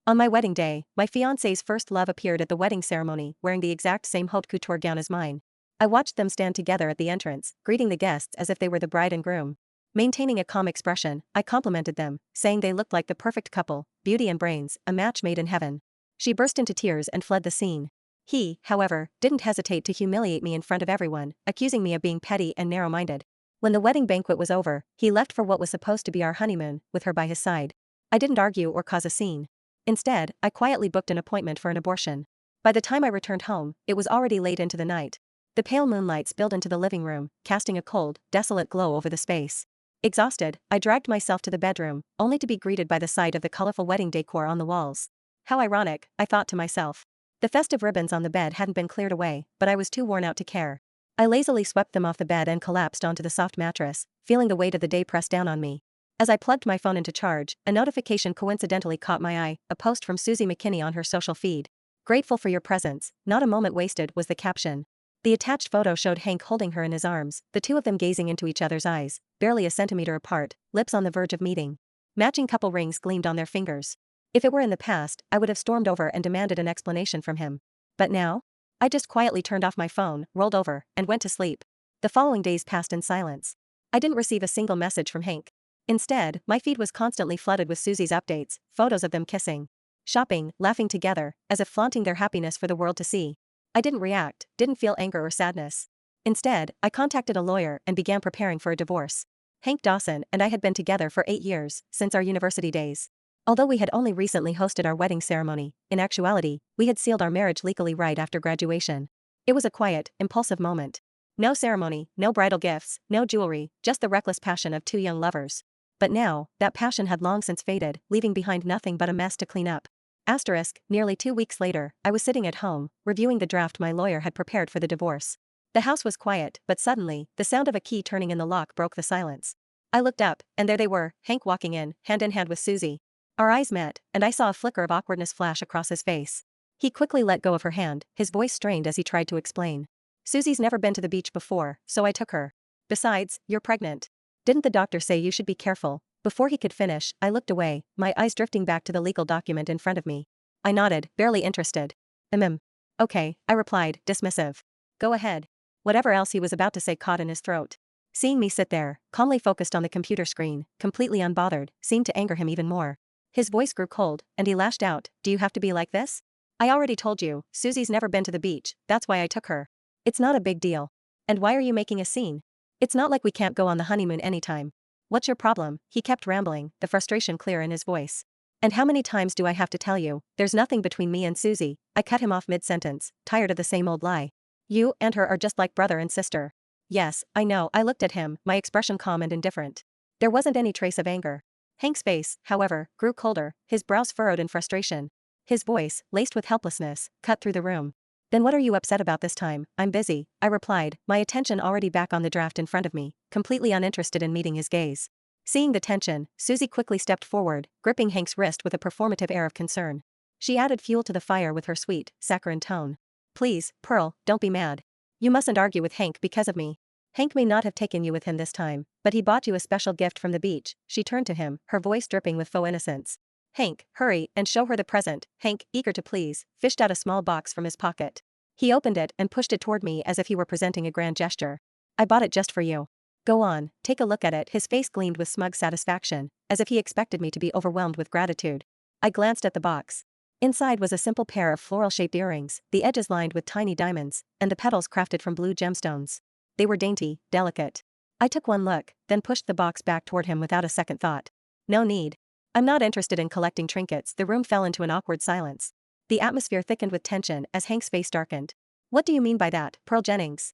On my wedding day, my fiancé's first love appeared at the wedding ceremony wearing the exact same haute couture gown as mine. I watched them stand together at the entrance, greeting the guests as if they were the bride and groom. Maintaining a calm expression, I complimented them, saying they looked like the perfect couple, beauty and brains, a match made in heaven. She burst into tears and fled the scene. He, however, didn't hesitate to humiliate me in front of everyone, accusing me of being petty and narrow-minded. When the wedding banquet was over, he left for what was supposed to be our honeymoon, with her by his side. I didn't argue or cause a scene. Instead, I quietly booked an appointment for an abortion. By the time I returned home, it was already late into the night. The pale moonlight spilled into the living room, casting a cold, desolate glow over the space. Exhausted, I dragged myself to the bedroom, only to be greeted by the sight of the colorful wedding decor on the walls. How ironic, I thought to myself. The festive ribbons on the bed hadn't been cleared away, but I was too worn out to care. I lazily swept them off the bed and collapsed onto the soft mattress, feeling the weight of the day press down on me. As I plugged my phone into charge, a notification coincidentally caught my eye, a post from Susie McKinney on her social feed. "Grateful for your presence, not a moment wasted," was the caption. The attached photo showed Hank holding her in his arms, the two of them gazing into each other's eyes, barely a centimeter apart, lips on the verge of meeting. Matching couple rings gleamed on their fingers. If it were in the past, I would have stormed over and demanded an explanation from him. But now? I just quietly turned off my phone, rolled over, and went to sleep. The following days passed in silence. I didn't receive a single message from Hank. Instead, my feed was constantly flooded with Susie's updates, photos of them kissing, shopping, laughing together, as if flaunting their happiness for the world to see. I didn't react, didn't feel anger or sadness. Instead, I contacted a lawyer and began preparing for a divorce. Hank Dawson and I had been together for 8 years, since our university days. Although we had only recently hosted our wedding ceremony, in actuality, we had sealed our marriage legally right after graduation. It was a quiet, impulsive moment. No ceremony, no bridal gifts, no jewelry, just the reckless passion of two young lovers. But now, that passion had long since faded, leaving behind nothing but a mess to clean up. Nearly 2 weeks later, I was sitting at home, reviewing the draft my lawyer had prepared for the divorce. The house was quiet, but suddenly, the sound of a key turning in the lock broke the silence. I looked up, and there they were, Hank walking in hand with Susie. Our eyes met, and I saw a flicker of awkwardness flash across his face. He quickly let go of her hand, his voice strained as he tried to explain. "Susie's never been to the beach before, so I took her. Besides, you're pregnant. Didn't the doctor say you should be careful?" Before he could finish, I looked away, my eyes drifting back to the legal document in front of me. I nodded, barely interested. Okay, I replied, dismissive. "Go ahead." Whatever else he was about to say caught in his throat. Seeing me sit there, calmly focused on the computer screen, completely unbothered, seemed to anger him even more. His voice grew cold, and he lashed out, "Do you have to be like this? I already told you, Susie's never been to the beach, that's why I took her. It's not a big deal. And why are you making a scene? It's not like we can't go on the honeymoon anytime. What's your problem?" He kept rambling, the frustration clear in his voice. "And how many times do I have to tell you, there's nothing between me and Susie?" I cut him off mid-sentence, tired of the same old lie. "You and her are just like brother and sister." "Yes, I know." I looked at him, my expression calm and indifferent. There wasn't any trace of anger. Hank's face, however, grew colder, his brows furrowed in frustration. His voice, laced with helplessness, cut through the room. "Then what are you upset about this time?" "I'm busy," I replied, my attention already back on the draft in front of me, completely uninterested in meeting his gaze. Seeing the tension, Susie quickly stepped forward, gripping Hank's wrist with a performative air of concern. She added fuel to the fire with her sweet, saccharine tone. "Please, Pearl, don't be mad. You mustn't argue with Hank because of me. Hank may not have taken you with him this time, but he bought you a special gift from the beach." She turned to him, her voice dripping with faux innocence. "Hank, hurry and show her the present." Hank, eager to please, fished out a small box from his pocket. He opened it and pushed it toward me as if he were presenting a grand gesture. "I bought it just for you. Go on, take a look at it." His face gleamed with smug satisfaction, as if he expected me to be overwhelmed with gratitude. I glanced at the box. Inside was a simple pair of floral-shaped earrings, the edges lined with tiny diamonds, and the petals crafted from blue gemstones. They were dainty, delicate. I took one look, then pushed the box back toward him without a second thought. "No need. I'm not interested in collecting trinkets." The room fell into an awkward silence. The atmosphere thickened with tension as Hank's face darkened. "What do you mean by that, Pearl Jennings?